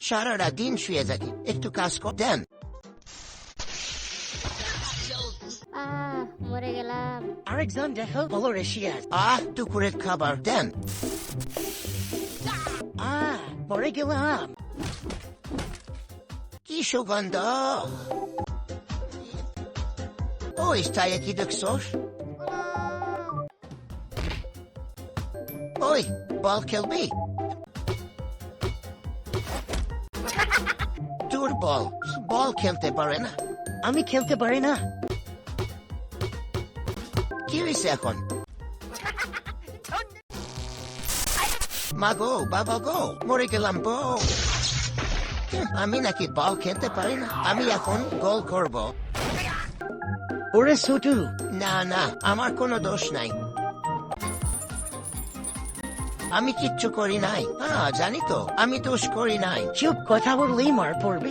সারাটা দিন শুয়ে থাকি, একটু কাজ দেন। মরে গেলাম। আরেকজন দেখো বলো রেশিয়াস। দুপুরের খাবার দেন। মরে গেলাম। কি সুগন্ধ! ওই স্টাইলে কি দেখছস? ওই বল খেলবি? দুর্বল, বল খেলতে পারে না। আমি খেলতে পারি না। কি হয়েছে এখন? মা গো, বাবা গো, মরে গেলাম বউ। আমি নাকি বল খেলতে পারি না? আমি এখন গোল করব। ওরে ছোটু। না না, আমার কোনো দোষ নাই। আমি কিচ্ছু করি নাই। জানি তো, আমি দোষ করি নাই। চুপ, কথা বললেই মার পড়বে।